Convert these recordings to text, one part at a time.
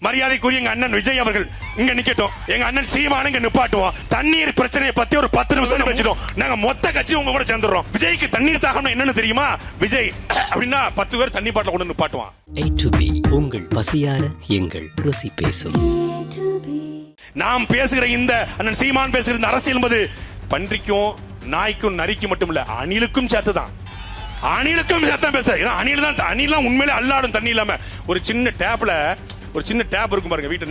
மரியாதைக்குரிய எங்க அண்ணன் விஜய் அவர்கள் இங்க நிக்கட்டும், எங்க அண்ணன் சீமான் இங்க நிப்பாட்டுவோம். தண்ணீர் பிரச்சனையை பத்தி ஒரு 10 நிமிஷம் வச்சிட்டோம். நாங்க மொத்த கட்சி உங்க கூட சேர்ந்துடுறோம். விஜய்க்கு தண்ணீர் தாகம் என்னன்னு தெரியுமா? விஜய் அப்படின்னா 10 பேர் தண்ணி பாட்டில கொண்டு நிப்பாட்டுவான். A to B உங்கள் பசியார எங்கள் ருசி பேசும். நாம் பேசுகிற இந்த அண்ணன் சீமான் பேசுகிற இந்த அரசியல் என்பது பன்றிக்கும் நாய்க்கும் நரிக்கும் மட்டும் இல்ல, அணிலுக்கும் சேர்த்துதான். அணிலுக்கும் சேர்த்தான் பேச. அணில் தான், அணிலாம் உண்மையிலே அல்லாடும் தண்ணி இல்லாம ஒரு சின்ன டேப் இருக்கும் பாருங்க வீட்டு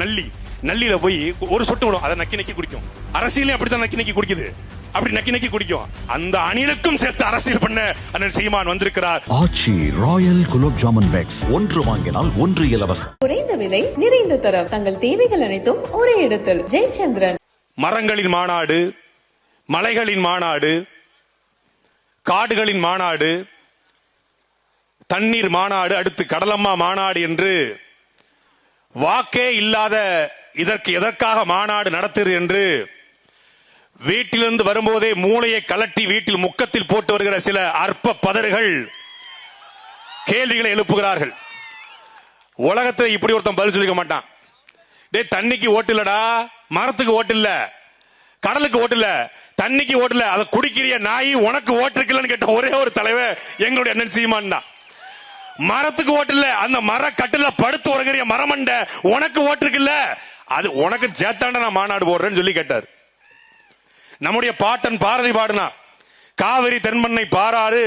நல்லில போய் ஒரு சொட்டு விடும், அதை நக்கி நக்கி குடிக்கும். அரசியலையும் அப்படித்தான் நக்கி நக்கி குடிக்குது, அப்படி நக்கி நக்கி குடிக்கும். அந்த அணிலுக்கும் சேர்த்து அரசியல் பண்ண அண்ணன் சீமான் வந்திருக்கிறார். ஆச்சி ராயல் குலோப் ஜாமுன் பேக்ஸ், ஒன்று வாங்கினால் ஒன்று இலவசம். குறைந்த விலை நிறைந்த தரம், தங்கள் தேவைகள் அனைத்தும் ஒரே இடத்தில். ஜெயச்சந்திரன். மரங்களின் மாநாடு, மலைகளின் மாநாடு, காடுகளின் மாநாடு, தண்ணீர் மாநாடு, அடுத்து கடலம்மா மாநாடு என்று வாக்கே இல்லாத இதற்கு எதற்காக மாநாடு நடத்துகிறது என்று வீட்டிலிருந்து வரும்போதே மூளையை கலட்டி வீட்டில் முக்கத்தில் போட்டு வருகிற சில அற்ப பதர்கள் கேள்விகளை எழுப்புகிறார்கள். உலகத்தில் இப்படி ஒருத்தன் பதில் சொல்லிக்க மாட்டான். டே, தண்ணிக்கு ஓட்டு இல்லடா, மரத்துக்கு ஓட்டு இல்ல, கடலுக்கு ஓட்டு இல்ல, தண்ணிக்கு ஓட்டு இல்ல, அதை குடிக்கிற நாய் உனக்கு ஓட்டு இருக்குல்லன்னு கேட்ட ஒரே ஒரு தலைவர் எங்களுடைய அண்ணன் சீமான் தான். மரத்துக்கு ஓட்டு இல்ல, அந்த மர கட்டுல படுத்து உறங்குற மரமண்ட உனக்கு ஓட்டு இருக்குல்ல, அது உனக்கு சேத்தாண்ட நான் மாநாடு போடுறேன்னு சொல்லி கேட்டார். நம்முடைய பாட்டன் பாரதி பாடுனா, காவிரி தென்மண்ணை பாராறு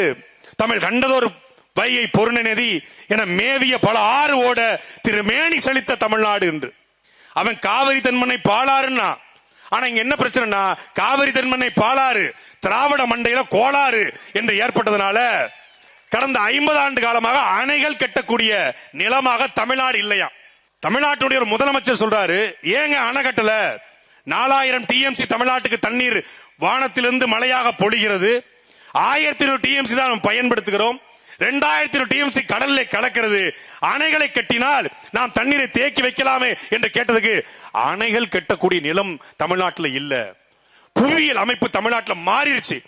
தமிழ் கண்டதொரு வையை பொருண நதி என மேவிய பல ஆறு ஓட திருமேனி செழித்த தமிழ்நாடு என்று. அவன் காவிரி தென்மண்ணை பாலாறுன்னா, ஆனா இங்க என்ன பிரச்சனைனா, காவிரி தென்மண்ணை பாலாறு திராவிட மண்டையில கோளாறு என்று ஏற்பட்டதுனால கடந்த 50 ஆண்டு காலமாக அணைகள் கட்டக்கூடிய நிலமாக தமிழ்நாடு இல்லையா. தமிழ்நாட்டுடைய ஒரு முதலமைச்சர் சொல்றாரு, ஏங்க அணை கட்டல? 4000 TMC தமிழ்நாட்டுக்கு தண்ணீர் வானத்திலிருந்து மழையாக பொழிகிறது. 1500 TMC தான் நாம் பயன்படுத்துகிறோம். 2000 TMC கடலில் கலக்கிறது. அணைகளை கட்டினால் நாம் தண்ணீரை தேக்கி வைக்கலாமே என்று கேட்டதுக்கு, அணைகள் கட்டக்கூடிய நிலம் தமிழ்நாட்டில் இல்ல. புவியியல் அமைப்பு தமிழ்நாட்டில் மாறிடுச்சு.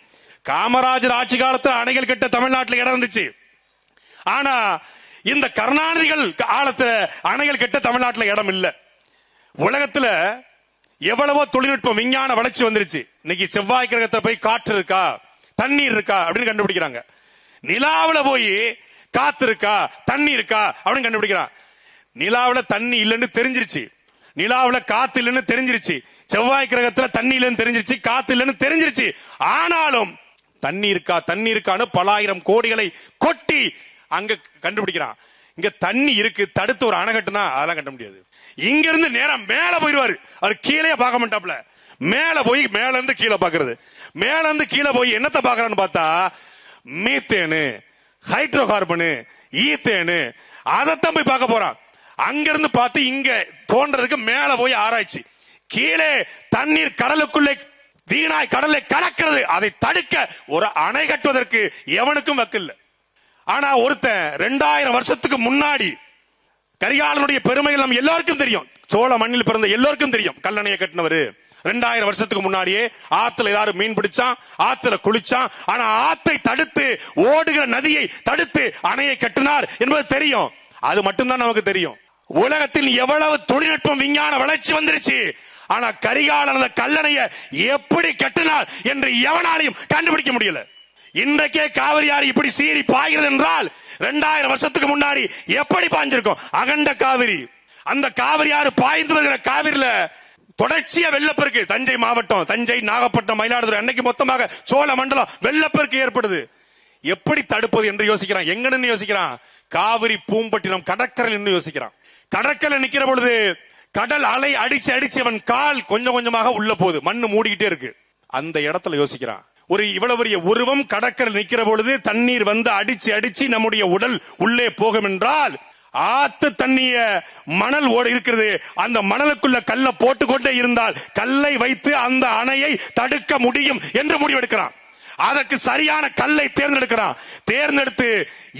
காமராஜர் ஆட்சி காலத்தில் அணைகள் கட்ட தமிழ்நாட்டில் இடம் இருந்துச்சு. ஆனா இந்த கருணாநிதிகள் காலத்துல அணைகள் கட்ட தமிழ்நாட்டில் இடம் இல்ல. உலகத்துல எவ்வளவோ தொழில்நுட்பம் விஞ்ஞான வளர்ச்சி வந்துருச்சு. இன்னைக்கு செவ்வாய் கிரகத்துல போய் காற்று இருக்கா, தண்ணீர் இருக்கா அப்படின்னு கண்டுபிடிக்கிறாங்க. நிலாவுல போய் காத்து இருக்கா, தண்ணி இருக்கா அப்படின்னு கண்டுபிடிக்கிறான். நிலாவுல தண்ணி இல்லைன்னு தெரிஞ்சிருச்சு, நிலாவுல காத்து இல்லைன்னு தெரிஞ்சிருச்சு, செவ்வாய் கிரகத்துல தண்ணி இல்லைன்னு தெரிஞ்சிருச்சு, காத்து இல்லைன்னு தெரிஞ்சிருச்சு. ஆனாலும் தண்ணி இருக்கான்னு பல ஆயிரம் கோடிகளை கொட்டி அங்க கண்டுபிடிக்கிறான். இங்க தண்ணி இருக்கு, தடுத்து ஒரு அணை கட்டுனா அதெல்லாம் கட்ட முடியாது. இங்க இருந்து நேரம் மேல போயிருவாரு, அவர் கீழே பார்க்க மாட்டாப்ல. மேல போய் மேல இருந்து கீழே பாக்குறது, மேல இருந்து கீழே போய் என்னத்தை பாக்குறான்னு பார்த்தா மீத்தேனு, ஹைட்ரோ கார்பனு, ஈத்தேனு, அதைத்தான் போய் பார்க்க போறான். அங்கிருந்து பார்த்து இங்க தோன்றதுக்கு மேல போய் ஆராய்ச்சி. கீழே தண்ணீர் கடலுக்குள்ளே வீணாய் கடலை கலக்கிறது, அதை தடுக்க ஒரு அணை கட்டுவதற்கு எவனுக்கும் வக்கில்ல. ஆனா ஒருத்தன் 2000 வருஷத்துக்கு முன்னாடி கரிகாலனுடைய பெருமைகள் நம்ம எல்லாருக்கும் தெரியும். சோழ மண்ணில் பிறந்த எல்லாருக்கும் தெரியும். கல்லணையை கட்டினவரு 2000 வருஷத்துக்கு முன்னாடியே ஆத்துல எல்லாரும் மீன் பிடிச்சான், ஆத்துல குளிச்சான். ஆனா ஆத்தை தடுத்து ஓடுகிற நதியை தடுத்து அணையை கட்டினார் என்பது தெரியும். அது மட்டும்தான் நமக்கு தெரியும். உலகத்தில் எவ்வளவு தொழில்நுட்பம் விஞ்ஞான வளர்ச்சி வந்துருச்சு. ஆனா கரிகாலன் அந்த கல்லணையை எப்படி கட்டினார் என்று எவனாலையும் கண்டுபிடிக்க முடியல. இன்றைக்கே காவிரி ஆறு இப்படி சீறி பாய்கிறது என்றால் 2000 வருஷத்துக்கு முன்னாடி எப்படி பாய்ஞ்சிருக்கும்? அகண்ட காவிரி. அந்த காவிரி ஆறு பாய்ந்து வருகிற காவிரியில தொடர்ச்சியா வெள்ளப்பெருக்கு. தஞ்சை மாவட்டம், தஞ்சை, நாகப்பட்டினம், மயிலாடுதுறை அன்னைக்கு மொத்தமாக சோழ மண்டலம் வெள்ளப்பெருக்கு ஏற்படுது. எப்படி தடுப்பது என்று யோசிக்கிறான். எங்க நின்று யோசிக்கிறான்? காவிரி பூம்பட்டினம் கடற்கரையில் நின்று யோசிக்கிறான். கடற்கரை நிக்கிற பொழுது கடல் அலை அடிச்சு அடிச்சு அவன் கால் கொஞ்சம் கொஞ்சமாக உள்ள போகுது, மண்ணு மூடிக்கிட்டே இருக்கு. அந்த இடத்துல யோசிக்கிறான், ஒரு இவ்வளவு பெரிய உருவம் கடற்கரை நிக்கிற பொழுது தண்ணீர் வந்து அடிச்சு அடிச்சு நம்முடைய உடல் உள்ளே போகும் என்றால், ஆத்து தண்ணிய மணல் ஓட இருக்கிறது, அந்த மணலுக்குள்ள கல்லை போட்டுக்கொண்டே இருந்தால் கல்லை வைத்து அந்த அணையை தடுக்க முடியும் என்று முடிவெடுக்கிறான். அதற்கு சரியான கல்லை தேர்ந்தெடுக்கிறான். தேர்ந்தெடுத்து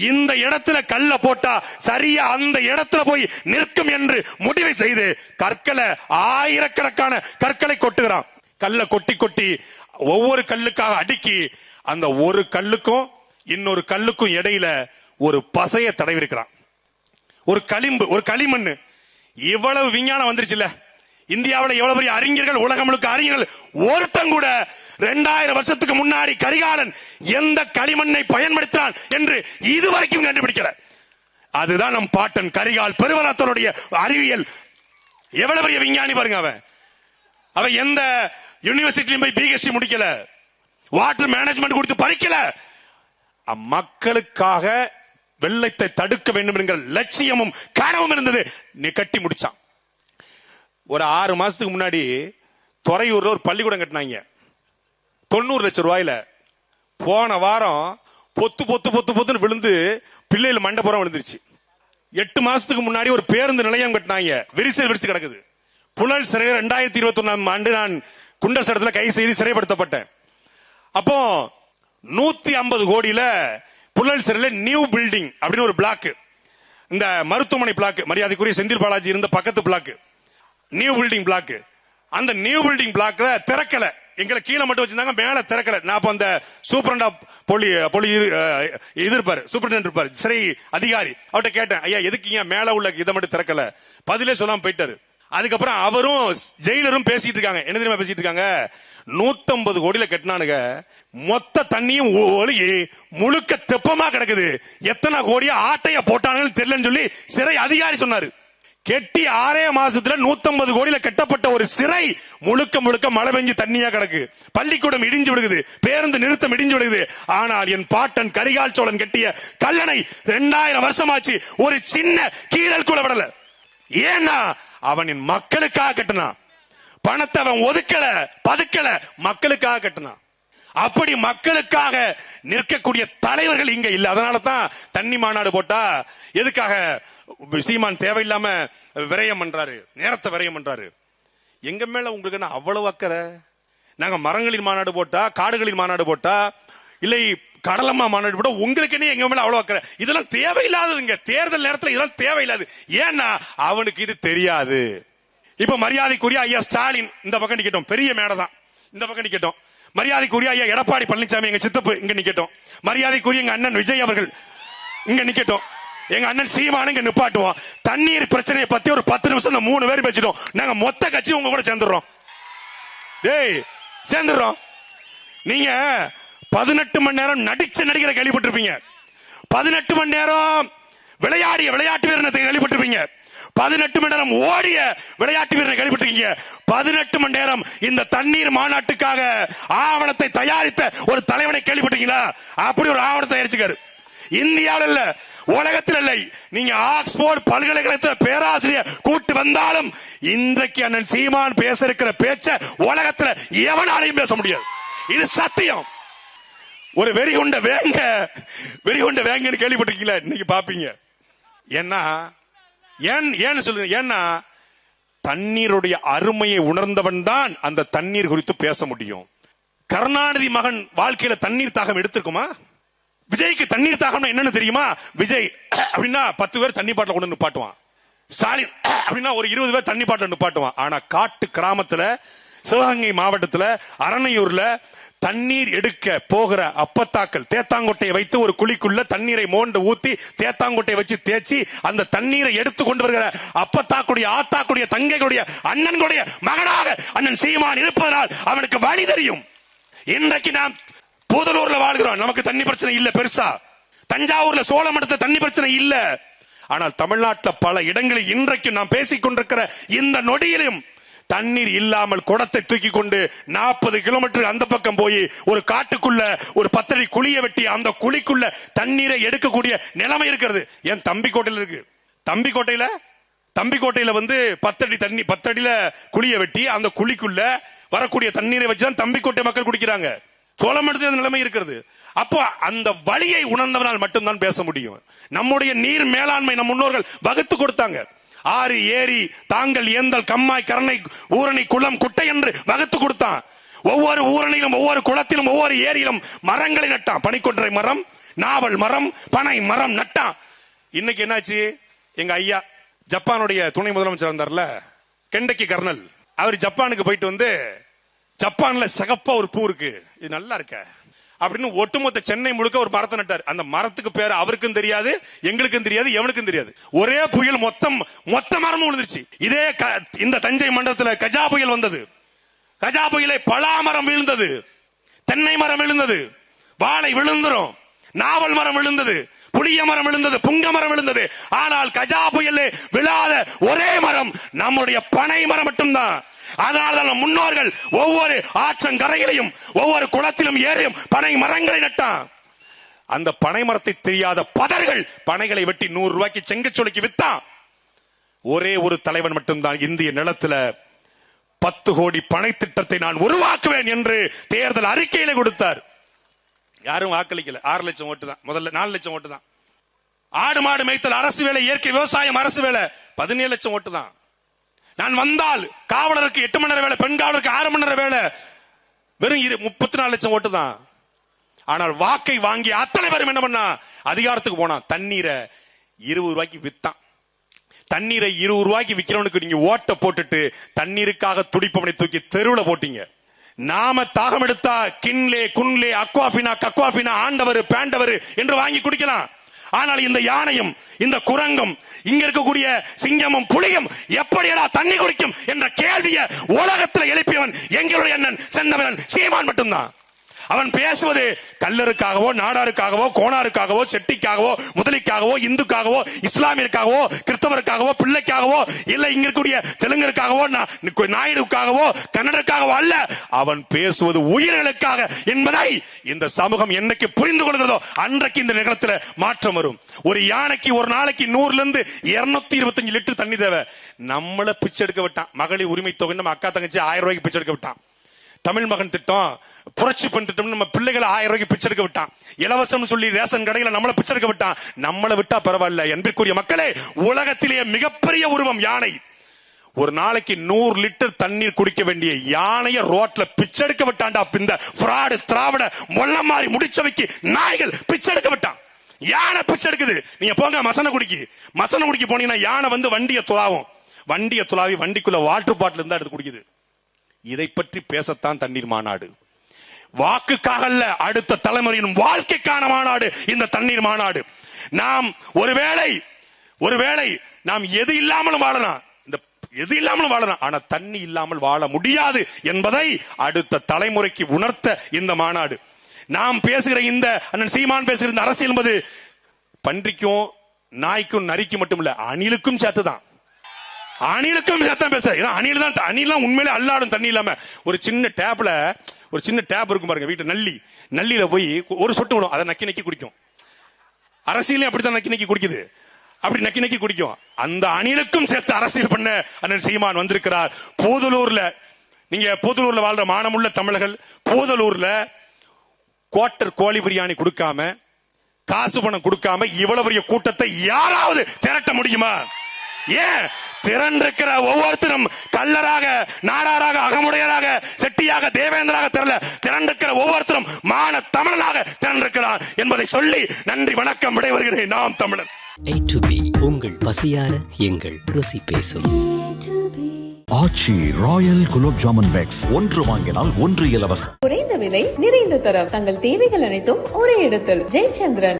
இந்த இடத்துல கல்ல போட்டா சரியா அந்த இடத்துல போய் நிற்கும் என்று முடிவை செய்து கற்களை, ஆயிரக்கணக்கான கற்களை கொட்டுகிறான். கல்லை கொட்டி கொட்டி ஒவ்வொரு கல்லுக்காக அடுக்கி அந்த ஒரு கல்லுக்கும் இன்னொரு கல்லுக்கும் இடையில ஒரு பசைய தடவி இருக்கிறான். ஒரு களிம்பு, ஒரு களிமண். இவ்வளவு விஞ்ஞானம் வந்துருச்சுல்ல, இந்தியாவில் எவ்வளவு பெரிய அறிஞர்கள், உலகம் முழுக்க அறிஞர்கள், ஒருத்தன் கூட 2000 வருஷத்துக்கு முன்னாடி கரிகாலன் எந்த களிமண்ணை பயன்படுத்தினான் என்று இதுவரைக்கும் கண்டுபிடிக்கல. அதுதான் நம் பாட்டன் கரிகால் பெருவளத்தனுடைய அறிவியல். எவ்வளவு பெரிய விஞ்ஞானி பாருங்க. அவன் எந்த யூனிவர்சிட்டியிலும் போய் பிஹெச்டி முடிக்கல, வாட்டர் மேனேஜ்மெண்ட் கொடுத்து படிக்கல. மக்களுக்காக வெள்ளத்தை தடுக்க வேண்டும் என்கிற லட்சியமும் கனவும் இருந்தது. நீ கட்டி முடிச்சான். ஒரு 6 மாசத்துக்கு முன்னாடி துறையூர்ல ஒரு பள்ளிக்கூடம் கட்டினாங்க 90 லட்சம் ரூபாயில. போன வாரம் பொத்து பொத்து பொத்து பொத்துன்னு விழுந்து பிள்ளைகள் மண்டபுறம் விழுந்துருச்சு. 8 மாசத்துக்கு முன்னாடி ஒரு பேருந்து நிலையம் கட்டினாங்க, விரிசல் விரிச்சு கிடக்குது. புழல் சிறை 2021 ஆண்டு நான் குண்டர் சட்டத்தில் கைது செய்து சிறைப்படுத்தப்பட்டேன். அப்போ 150 கோடியில புழல் சிறையில் நியூ பில்டிங் அப்படின்னு ஒரு பிளாக், இந்த மருத்துவமனை பிளாக், மரியாதைக்குரிய செந்தில் பாலாஜி இருந்த பக்கத்து பிளாக், நியூ பில்டிங் பிளாக். அந்த நியூ பில்டிங் பிளாக்ல திறக்கல, எங்களை கீழே மட்டும் வச்சிருந்தாங்க, மேல திறக்கல. நான் அப்ப அந்த சூப்பரண்ட் ஆஃப் இது இருப்பாரு, சூப்பரண்ட் இருப்பாரு, சிறை அதிகாரி, அவர்கிட்ட கேட்டேன், ஐயா எதுக்கு மேல உள்ள இதை மட்டும் திறக்கல? பதிலே சொல்லாம போயிட்டாரு. அதுக்கப்புறம் அவரும் ஜெயிலரும் பேசிட்டு இருக்காங்க. என்ன தெரியுமா பேசிட்டு இருக்காங்க? 150 கோடியில கட்டினானுங்க, மொத்த தண்ணியும் ஒழுகி முழுக்க தெப்பமா கிடக்குது, எத்தனை கோடியா ஆட்டைய போட்டானுன்னு தெரியலன்னு சொல்லி சிறை அதிகாரி சொன்னாரு. கெட்டி 6 மாசத்துல 150 கோடியில கட்டப்பட்ட ஒரு சிறை முழுக்க முழுக்க மழை பெஞ்சு தண்ணியா கிடக்கு. பள்ளிக்கூடம் இடிஞ்சு விடுகுது, பேருந்து நிறுத்தம் இடிஞ்சு விடுகுது. ஆனால் என் பாட்டன் கரிகால் சோழன் கட்டிய கல்லணை 2000 வருஷமாச்சு, ஒரு சின்ன கீரல் கூட விடல. ஏன்னா அவனின் மக்களுக்காக கட்டினான். பணத்தை அவன் ஒதுக்கல, பதுக்கல, மக்களுக்காக கட்டினான். அப்படி மக்களுக்காக நிற்கக்கூடிய தலைவர்கள் இங்க இல்ல. அதனால தான் தண்ணி மாநாடு போட்டா எதுக்காக சீமான் தேவையில்லாம விரயம் பண்றாரு, நேரத்தை விரயம் பண்றாரு. எங்க மேல உங்களுக்கு என்ன அவ்வளவு அக்கறை? நாங்க மரங்களின் மாநாடு போட்டா, காடுகளின் மாநாடு போட்டா, இல்லை கடலம்மா மாநாடு போட்டா உங்களுக்கு என்ன எங்க மேல அவ்வளவு அக்கறை? இதெல்லாம் தேவையில்லாததுங்க. தேர்தல் நேரத்தில் இதெல்லாம் தேவையில்லாது. ஏன்னா அவனுக்கு இது தெரியாது. இப்ப மரியாதைக்குரிய ஐயா ஸ்டாலின் இந்த பக்கம் நிக்கட்டும், பெரிய மேடை தான், இந்த பக்கம் நிக்கட்டும். மரியாதைக்குரிய ஐயா எடப்பாடி பழனிசாமி எங்க சித்தப்பு இங்க நிக்கட்டும். மரியாதைக்குரிய எங்க அண்ணன் விஜய் அவர்கள் இங்க நிக்கட்டும். எங்க அண்ணன் சீமானு இங்க நிப்பாட்டுவோம். தண்ணீர் பிரச்சனையை பத்தி ஒரு 10 நிமிஷம் 3 பேர் பேசிட்டோம். நாங்க மொத்த கட்சி உங்க கூட சேர்ந்துடுறோம். டேய் சேர்ந்துடுறோம். நீங்க 18 மணி நேரம் நடிச்ச நடிகரை கேள்விப்பட்டிருப்பீங்க. 18 மணி நேரம் விளையாடிய விளையாட்டு வீரனை கேள்விப்பட்டிருப்பீங்க. 18 மணி நேரம் ஓடிய விளையாட்டு வீரனை கேள்விப்பட்டிருக்கீங்க. 18 மணி நேரம் இந்த தண்ணீர் மாநாட்டுக்காக ஆவணத்தை தயாரித்த ஒரு தலைவனை கேள்விப்பட்டீங்களா? அப்படி ஒரு ஆவணத்தை தயாரிச்சுக்காரு. இந்தியாவில் இல்ல, உலகத்தில் இல்லை. நீங்க ஆக்ஸ்போர்ட் பல்கலைக்கழகத்தில் பேராசிரியர் கூட்டு வந்தாலும் இன்றைக்கு அண்ணன் சீமான் பேச இருக்கிற பேச்ச உலகத்தில் எவனாலையும் பேச முடியாது. இது சத்தியம். ஒரு வெறிகுண்ட வேங்கன்னு கேள்விப்பட்டிருக்கீங்களா? இன்னைக்கு பாப்பீங்க. ஏன்னு சொல்லுங்க. ஏன்னா தண்ணீருடைய அருமையை உணர்ந்தவன் தான் அந்த தண்ணீர் குறித்து பேச முடியும். கருணாநிதி மகன் வாழ்க்கையில தண்ணீர் தாகம் எடுத்திருக்குமா? விஜய்க்கு தண்ணீர் தாகம் என்னன்னு தெரியுமா? விஜய் அப்படின்னா 10 பேர் தண்ணி பாட்டில கொண்டு நிப்பாட்டுவான். ஸ்டாலின் அப்படின்னா ஒரு 20 பேர் தண்ணி பாட்டில நிப்பாட்டுவான். ஆனா காட்டு கிராமத்துல, சிவகங்கை மாவட்டத்துல, அரணையூர்ல தண்ணீர் எடுக்க போகிற அப்பத்தாக்கள் தேத்தாங்கொட்டையை வைத்து ஒரு குழிக்குள்ள தண்ணீரை மோண்டு ஊத்தி தேத்தாங்கொட்டையை வச்சு தேய்ச்சி அந்த தண்ணீரை எடுத்து கொண்டு வருகிற அப்பத்தாக்குடைய, ஆத்தாக்குடைய, தங்கைகளுடைய, அண்ணன்களுடைய மகனாக அண்ணன் சீமான் இருப்பதனால் அவனுக்கு வழி தெரியும். இன்றைக்கு நாம் பூதலூர்ல வாழ்கிறோம், நமக்கு தண்ணி பிரச்சனை இல்ல பெருசா. தஞ்சாவூர்ல சோழமடத்துல தண்ணி பிரச்சனை இல்ல. ஆனால் தமிழ்நாட்டில் பல இடங்களில் இன்றைக்கு நாம் பேசிக் கொண்டிருக்கிற இந்த நொடியிலும் தண்ணீர் இல்லாமல் குடத்தை தூக்கி கொண்டு 40 கிலோமீட்டர் அந்த பக்கம் போய் ஒரு காட்டுக்குள்ள ஒரு 10 அடி குழிய வெட்டி அந்த குழிக்குள்ள தண்ணீரை எடுக்கக்கூடிய நிலைமை இருக்கிறது. ஏன் தம்பிக்கோட்டையில இருக்கு. தம்பிக்கோட்டையில 10 அடி தண்ணி, 10 அடியில குழிய வெட்டி அந்த குழிக்குள்ள வரக்கூடிய தண்ணீரை வச்சுதான் தம்பிக்கோட்டை மக்கள் குடிக்கிறாங்க. சோழமண்டலத்தில் நிலைமை இருக்கிறது. அப்போ அந்த வழியை உணர்ந்தவனால் மட்டும்தான் பேச முடியும். நம்முடைய நீர் மேலாண்மை நம் முன்னோர்கள் வகுத்து கொடுத்தாங்க. ஆறு, ஏரி, தாங்கல், ஏந்தல், கம்மாய், கரணை, ஊரணி, குளம், குட்டை என்று வகுத்து கொடுத்தான். ஒவ்வொரு ஊரணியிலும், ஒவ்வொரு குளத்திலும், ஒவ்வொரு ஏரியிலும் மரங்களை நட்டான். பனிக்கொன்றை மரம், நாவல் மரம், பனை மரம் நட்டான். இன்னைக்கு என்னாச்சு? எங்க ஐயா ஜப்பானுடைய துணை முதலமைச்சர் இருந்தார்ல, கெண்டக்கி கர்னல், அவர் ஜப்பானுக்கு போயிட்டு ஜப்பான்ல சிகப்பா ஒரு பூ இருக்கு, இது நல்லா இருக்க, அப்படின்னு ஒட்டுமொத்த சென்னை முழுக்க ஒரு மரத்தை நட்டார். அந்த மரத்துக்கு பேரு அவருக்கும் தெரியாது, எங்களுக்கும் தெரியாது, எவனுக்கும் தெரியாது. ஒரே புயல் மொத்த மரமும் விழுந்துருச்சு. இதே இந்த தஞ்சை மண்டலத்தில் கஜா புயல் வந்தது. கஜா புயலை பலா மரம் விழுந்தது, தென்னை மரம் விழுந்தது, வாழை விழுந்துரும், நாவல் மரம் விழுந்தது, புளிய மரம் விழுந்தது, புங்க மரம் விழுந்தது. ஆனால் கஜா புயல் விழாத ஒரே மரம் நம்முடைய பனை மரம் மட்டும்தான். அதனால்தான் முன்னோர்கள் ஒவ்வொரு ஆற்றங்கரையிலையும் ஒவ்வொரு குளத்திலும் ஏறியும் பனை மரங்களை நட்டான். அந்த பனை மரத்தை தெரியாத பதர்கள் பனைகளை வெட்டி 100 ரூபாய்க்கு செங்கச்சோலைக்கு வித்தான். ஒரே ஒரு தலைவன் மட்டும்தான் இந்திய நிலத்துல 10 கோடி பனை திட்டத்தை நான் உருவாக்குவேன் என்று தேர்தல் அறிக்கையில கொடுத்தார். யாரும் வாக்களிக்கல. 6 லட்சம் ஓட்டு தான். முதல்ல 4 லட்சம் ஓட்டு தான். ஆடு மாடு மேய்த்தல் அரசு வேலை, இயற்கை விவசாயம் அரசு வேலை 17 லட்சம் ஓட்டு தான். நான் வந்தால் காவலருக்கு 8 மணி நேரம் வேலை, பெண் காவலருக்கு 6 மணி நேரம் வேலை, வெறும் 34 லட்சம் ஓட்டு தான். ஆனால் வாக்கை வாங்கி அத்தனை பேரும் என்ன பண்ணா, அதிகாரத்துக்கு போனா தண்ணீரை 20 ரூபாய்க்கு வித்தான். தண்ணீரை 20 ரூபாய்க்கு விக்கிறவனுக்கு நீங்க ஓட்ட போட்டுட்டு தண்ணீருக்காக துடிப்பவனை தூக்கி தெருவுல போட்டீங்க. நாம தாகம் எடுத்தா கின்லே குன்லே அக்வாபினா கக்வாபினா ஆண்டவர் பேண்டவர் என்று வாங்கி குடிக்கலாம். ஆனால் இந்த யானையும் இந்த குரங்கும் இங்க இருக்கக்கூடிய சிங்கமும் புலியும் எப்படியடா தண்ணி குடிக்கும் என்ற கேள்வியை உலகத்தில் எழுப்பியவன் எங்களுடைய அண்ணன் செந்தமிழன் சீமான் மட்டும்தான். அவன் பேசுவது கல்லருக்காகவோ நாடாருக்காகவோ கோணாருக்காகவோ செட்டிக்காகவோ முதலிக்காகவோ இந்துக்காகவோ இஸ்லாமியருக்காகவோ கிறிஸ்தவருக்காகவோ பிள்ளைக்காகவோ இல்ல இங்க இருக்கக்கூடிய தெலுங்கருக்காகவோ நாயுடுக்காகவோ கன்னடருக்காகவோ அல்ல. அவன் பேசுவது உயிர்களுக்காக என்பதை இந்த சமூகம் என்னைக்கு புரிந்து கொள்கிறதோ அன்றைக்கு இந்த நிகழ்ச்சியில மாற்றம் வரும். ஒரு யானைக்கு ஒரு நாளைக்கு 100 இருந்து 225 லிட்டர் தண்ணி தேவை. நம்மள பிச்சை எடுக்க விட்டான். மகளிர் உரிமை தொகை நம்ம அக்கா தங்கச்சி 1000 ரூபாய்க்கு பிச்சை எடுக்க விட்டான். தமிழ் மகன் திட்டம், புரட்சி பண்ணிட்டோம், நம்ம பிள்ளைகளை 1000 ரூபாய்க்கு பிச்சை எடுக்க விட்டான். இலவசம் சொல்லி ரேஷன் கடையில நம்மள பிச்சை எடுக்க விட்டான். நம்மளை விட்டா பரவாயில்ல. என்பதற்குரிய மக்களே, உலகத்திலேயே மிகப்பெரிய உருவம் யானை. ஒரு நாளைக்கு 100 லிட்டர் தண்ணீர் குடிக்க வேண்டிய யானைய ரோட்ல பிச்சை எடுக்க விட்டான்டா. இந்த பிராடு திராவிட மொல்ல மாதிரி முடிச்சவைக்கு நாய்கள் பிச்சை எடுக்க விட்டான். யானை பிச்சை எடுக்குது. நீங்க போங்க மசனகுடிக்கு போனீங்கன்னா யானை வந்து வண்டியை துளாவி வண்டிக்குள்ள வாட்டர் பாட்டில் இருந்தா எடுத்து குடிக்குது. இதை பற்றி பேசத்தான் தண்ணீர் மாநாடு. வாக்குக்காக அல்ல, அடுத்த தலைமுறையின் வாழ்க்கைக்கான மாநாடு இந்த தண்ணீர் மாநாடு. நாம் ஒருவேளை நாம் எது இல்லாமலும் வாழலாம், ஆனா தண்ணி இல்லாமல் வாழ முடியாது என்பதை அடுத்த தலைமுறைக்கு உணர்த்த இந்த மாநாடு. நாம் பேசுகிற இந்த அண்ணன் சீமான் பேசுகிற இந்த அரசியல் என்பது பன்றிக்கும் நாய்க்கும் நரிக்கும் மட்டும் இல்ல, அணிலுக்கும் சேர்த்துதான். அணிலுக்கும் சேர்த்தான் பேசுற. அணிலாம் உண்மையிலே அல்லாடும் தண்ணி இல்லாம. ஒரு சின்ன டேப் இருக்கும் பாருங்க வீட்டு நல்லில போய் ஒரு சொட்டு விடும், அதை நக்கி குடிக்கும். அரசியலையும் அப்படித்தான் நக்கி குடிக்குது. அப்படி நக்கி குடிக்கும். அந்த அணிலுக்கும் சேர்த்து அரசியல் பண்ண அண்ணன் சீமான் வந்திருக்கிறார். போதலூர்ல வாழ்ற மானமுள்ள தமிழர்கள் போதலூர்ல குவார்டர் கோழி பிரியாணி கொடுக்காம, காசு பணம் கொடுக்காம இவ்வளவு பெரிய கூட்டத்தை யாராவது திரட்ட முடியுமா? ஏன் திரண்டிருக்கிற ஒவ்வொருத்தரும் கல்லராக, நாடாராக, அகமுடையராக, செட்டியாக, தேவேந்திராக திரண்டிருக்கிற ஒவ்வொருத்தரும் மான தமிழனாக திரண்டிருக்கிறார் என்பதை சொல்லி நன்றி வணக்கம் விடைபெறுகிறேன். நாம் தமிழர். A to B உங்கள் பசியார எங்கள் ருசி பேசும். ஆச்சி ராயல் குலோப் ஜாமுன் பேக்ஸ், 1 வாங்கினால் 1 இலவசம். குறைந்த விலை, நிறைந்த தரம், தங்கள் தேவைகள் அனைத்தும் ஒரே இடத்தில். ஜெயச்சந்திரன்.